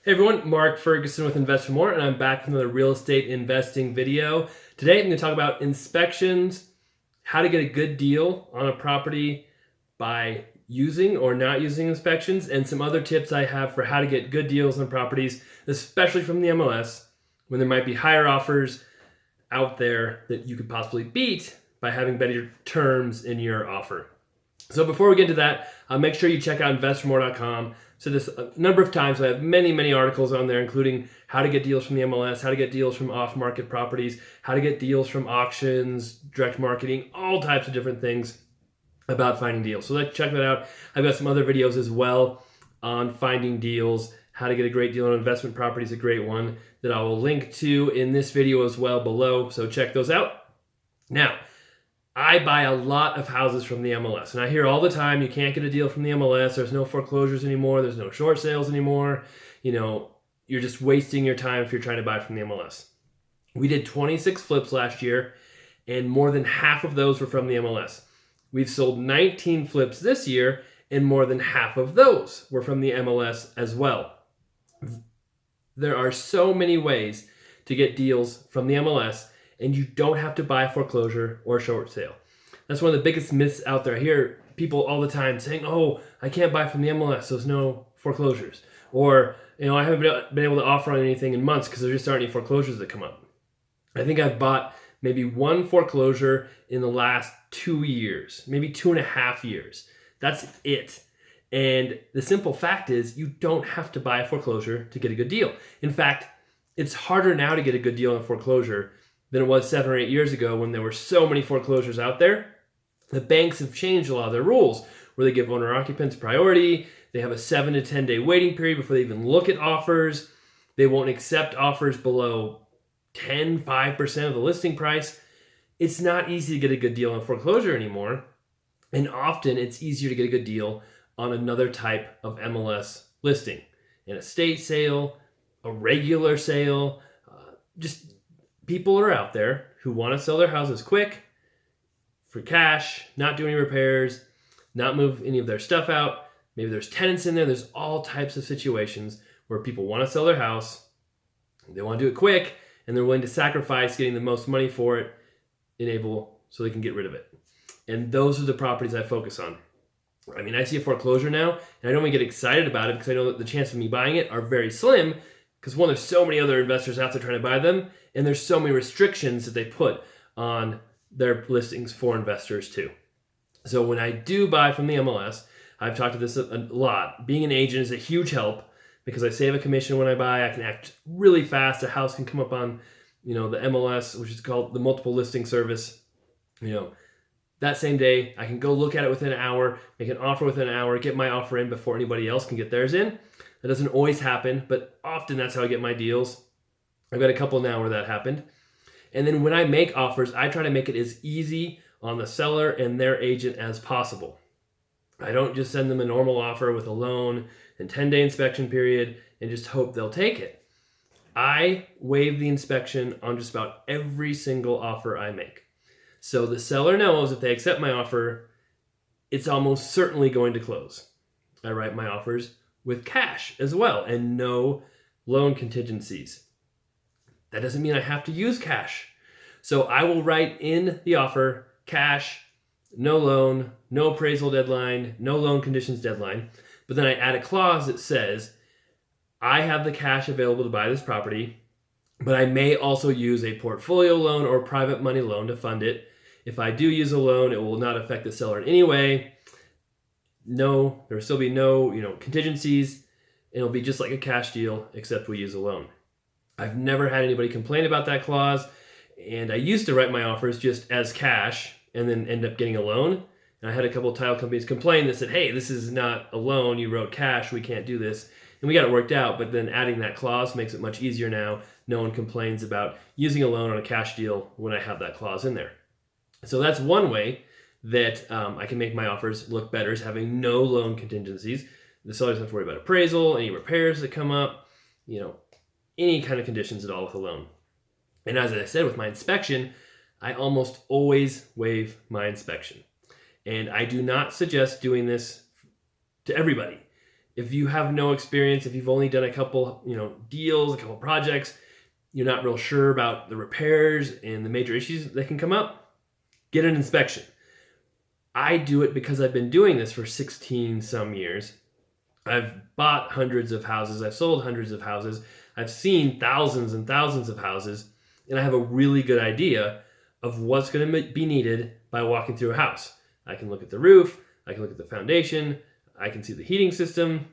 Hey everyone, Mark Ferguson with Invest for More, and I'm back with another real estate investing video. Today I'm going to talk about inspections, how to get a good deal on a property by using or not using inspections, and some other tips I have for how to get good deals on properties, especially from the MLS, when there might be higher offers out there that you could possibly beat by having better terms in your offer. So before we get to that, make sure you check out investformore.com. So this a number of times I have many articles on there, including how to get deals from the MLS, how to get deals from off-market properties, how to get deals from auctions, direct marketing, all types of different things about finding deals. So let's check that out. I've got some other videos as well on finding deals. How to get a great deal on investment property is a great one that I will link to in this video as well below. So check those out. Now, I buy a lot of houses from the MLS, and I hear all the time, you can't get a deal from the MLS, there's no foreclosures anymore, there's no short sales anymore, you're just wasting your time if you're trying to buy from the MLS. We did 26 flips last year, and more than half of those were from the MLS. We've sold 19 flips this year, and more than half of those were from the MLS as well. There are so many ways to get deals from the MLS, and you don't have to buy foreclosure or short sale. That's one of the biggest myths out there. I hear people all the time saying, oh, I can't buy from the MLS, so there's no foreclosures. Or, I haven't been able to offer on anything in months because there just aren't any foreclosures that come up. I think I've bought maybe one foreclosure in the last 2 years, maybe 2.5 years. That's it. And the simple fact is you don't have to buy a foreclosure to get a good deal. In fact, it's harder now to get a good deal on a foreclosure than it was 7 or 8 years ago when there were so many foreclosures out there. The banks have changed a lot of their rules where they give owner occupants priority. They have a 7 to 10 day waiting period before they even look at offers. They won't accept offers below 5% of the listing price. It's not easy to get a good deal on foreclosure anymore. And often it's easier to get a good deal on another type of MLS listing. An estate sale, a regular sale, just people are out there who want to sell their houses quick, for cash, not do any repairs, not move any of their stuff out. Maybe there's tenants in there. There's all types of situations where people want to sell their house. They want to do it quick, and they're willing to sacrifice getting the most money for it so they can get rid of it. And those are the properties I focus on. I see a foreclosure now, and I don't even get excited about it because I know that the chances of me buying it are very slim because one, there's so many other investors out there trying to buy them, and there's so many restrictions that they put on their listings for investors too. So when I do buy from the MLS, I've talked to this a lot. Being an agent is a huge help because I save a commission when I buy. I can act really fast. A house can come up on, the MLS, which is called the multiple listing service. That same day, I can go look at it within an hour, make an offer within an hour, get my offer in before anybody else can get theirs in. That doesn't always happen, but often that's how I get my deals. I've got a couple now where that happened. And then when I make offers, I try to make it as easy on the seller and their agent as possible. I don't just send them a normal offer with a loan and 10-day inspection period and just hope they'll take it. I waive the inspection on just about every single offer I make. So the seller knows if they accept my offer, it's almost certainly going to close. I write my offers with cash as well and no loan contingencies. That doesn't mean I have to use cash. So I will write in the offer, cash, no loan, no appraisal deadline, no loan conditions deadline. But then I add a clause that says, I have the cash available to buy this property, but I may also use a portfolio loan or private money loan to fund it. If I do use a loan, it will not affect the seller in any way. There will still be no, contingencies. It'll be just like a cash deal, except we use a loan. I've never had anybody complain about that clause, and I used to write my offers just as cash and then end up getting a loan. And I had a couple of title companies complain that said, hey, this is not a loan, you wrote cash, we can't do this. And we got it worked out, but then adding that clause makes it much easier now. No one complains about using a loan on a cash deal when I have that clause in there. So that's one way that I can make my offers look better, is having no loan contingencies. The seller doesn't have to worry about appraisal, any repairs that come up, any kind of conditions at all with a loan. And as I said, with my inspection, I almost always waive my inspection. And I do not suggest doing this to everybody. If you have no experience, if you've only done a couple, deals, a couple projects, you're not real sure about the repairs and the major issues that can come up, get an inspection. I do it because I've been doing this for 16 some years. I've bought hundreds of houses. I've sold hundreds of houses. I've seen thousands and thousands of houses, and I have a really good idea of what's going to be needed by walking through a house. I can look at the roof. I can look at the foundation. I can see the heating system.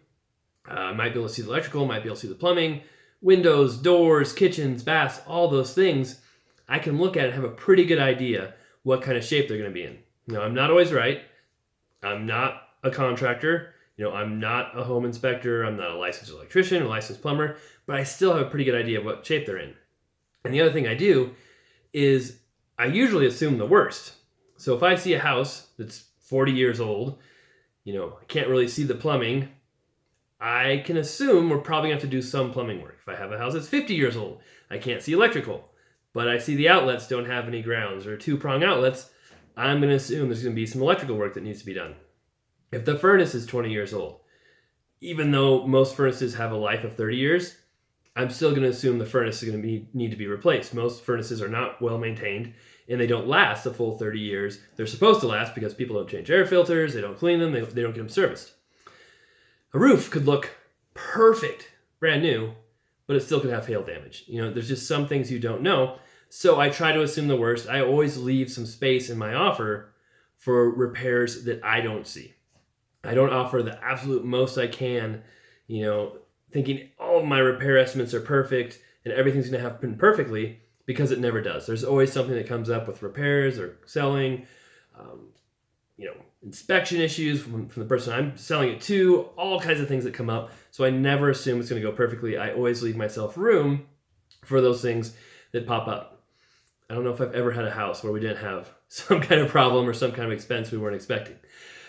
I might be able to see the electrical. Might be able to see the plumbing, windows, doors, kitchens, baths, all those things. I can look at it and have a pretty good idea what kind of shape they're going to be in. I'm not always right. I'm not a contractor. I'm not a home inspector. I'm not a licensed electrician, a licensed plumber, but I still have a pretty good idea of what shape they're in. And the other thing I do is I usually assume the worst. So if I see a house that's 40 years old, I can't really see the plumbing, I can assume we're probably going to have to do some plumbing work. If I have a house that's 50 years old, I can't see electrical, but I see the outlets don't have any grounds or two-prong outlets, I'm going to assume there's going to be some electrical work that needs to be done. If the furnace is 20 years old, even though most furnaces have a life of 30 years, I'm still going to assume the furnace is going to need to be replaced. Most furnaces are not well maintained, and they don't last the full 30 years. They're supposed to last because people don't change air filters, they don't clean them, they don't get them serviced. A roof could look perfect, brand new, but it still could have hail damage. There's just some things you don't know. So I try to assume the worst. I always leave some space in my offer for repairs that I don't see. I don't offer the absolute most I can, thinking all of my repair estimates are perfect and everything's going to happen perfectly, because it never does. There's always something that comes up with repairs or selling, inspection issues from the person I'm selling it to, all kinds of things that come up. So I never assume it's going to go perfectly. I always leave myself room for those things that pop up. I don't know if I've ever had a house where we didn't have some kind of problem or some kind of expense we weren't expecting.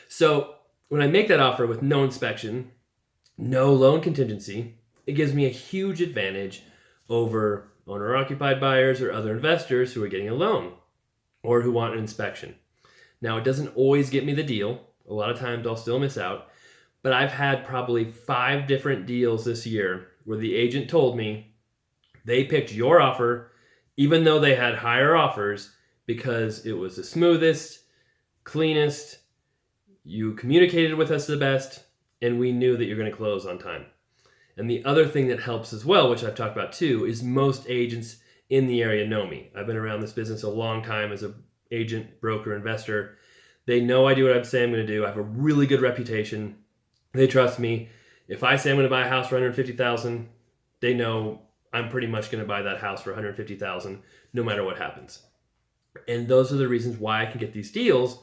So when I make that offer with no inspection, no loan contingency, it gives me a huge advantage over owner-occupied buyers or other investors who are getting a loan or who want an inspection. Now, it doesn't always get me the deal. A lot of times I'll still miss out. But I've had probably 5 different deals this year where the agent told me they picked your offer even though they had higher offers because it was the smoothest, cleanest, you communicated with us the best, and we knew that you're going to close on time. And the other thing that helps as well, which I've talked about too, is most agents in the area know me. I've been around this business a long time as an agent, broker, investor. They know I do what I say I'm going to do. I have a really good reputation. They trust me. If I say I'm going to buy a house for $150,000, they know I'm pretty much going to buy that house for $150,000 no matter what happens. And those are the reasons why I can get these deals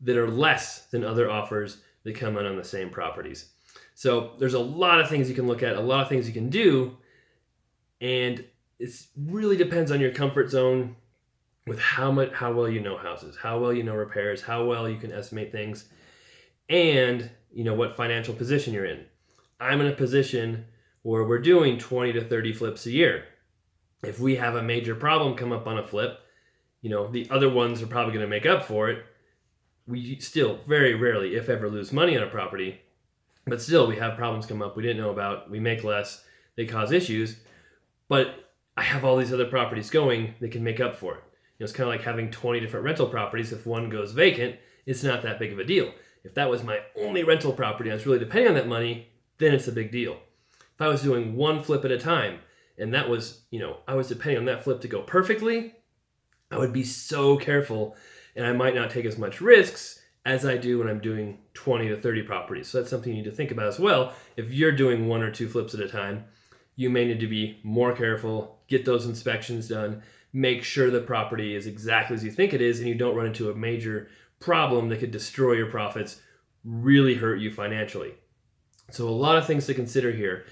that are less than other offers that come in on the same properties. So there's a lot of things you can look at, a lot of things you can do, and it really depends on your comfort zone with how well you know houses, how well you know repairs, how well you can estimate things, and what financial position you're in. I'm in a position where we're doing 20 to 30 flips a year. If we have a major problem come up on a flip, the other ones are probably going to make up for it. We still very rarely, if ever, lose money on a property, but still we have problems come up we didn't know about. We make less, they cause issues, but I have all these other properties going that can make up for it. It's kind of like having 20 different rental properties. If one goes vacant, it's not that big of a deal. If that was my only rental property and I was really depending on that money, then it's a big deal. If I was doing one flip at a time and that was, I was depending on that flip to go perfectly, I would be so careful and I might not take as much risks as I do when I'm doing 20 to 30 properties. So that's something you need to think about as well. If you're doing 1 or 2 flips at a time, you may need to be more careful, get those inspections done, make sure the property is exactly as you think it is, and you don't run into a major problem that could destroy your profits, really hurt you financially. So a lot of things to consider here.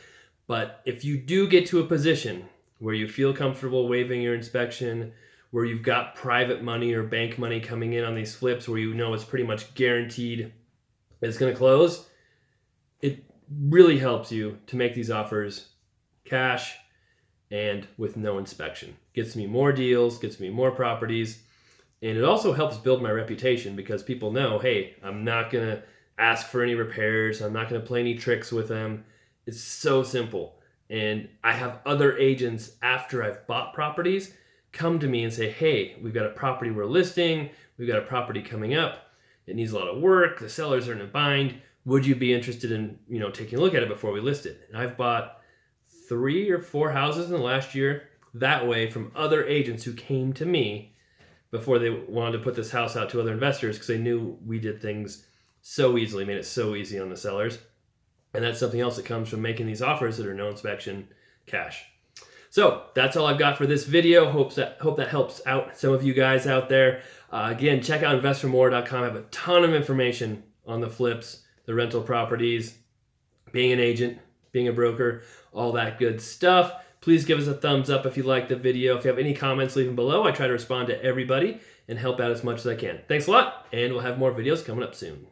But if you do get to a position where you feel comfortable waiving your inspection, where you've got private money or bank money coming in on these flips where it's pretty much guaranteed it's going to close, it really helps you to make these offers cash and with no inspection. Gets me more deals, gets me more properties, and it also helps build my reputation because people know, hey, I'm not going to ask for any repairs. I'm not going to play any tricks with them. It's so simple. And I have other agents after I've bought properties come to me and say, hey, we've got a property we're listing. We've got a property coming up. It needs a lot of work. The sellers are in a bind. Would you be interested in, taking a look at it before we list it? And I've bought 3 or 4 houses in the last year that way from other agents who came to me before they wanted to put this house out to other investors because they knew we did things so easily, made it so easy on the sellers. And that's something else that comes from making these offers that are no inspection cash. So that's all I've got for this video. Hope that helps out some of you guys out there. Again, check out investformore.com. I have a ton of information on the flips, the rental properties, being an agent, being a broker, all that good stuff. Please give us a thumbs up if you liked the video. If you have any comments, leave them below. I try to respond to everybody and help out as much as I can. Thanks a lot, and we'll have more videos coming up soon.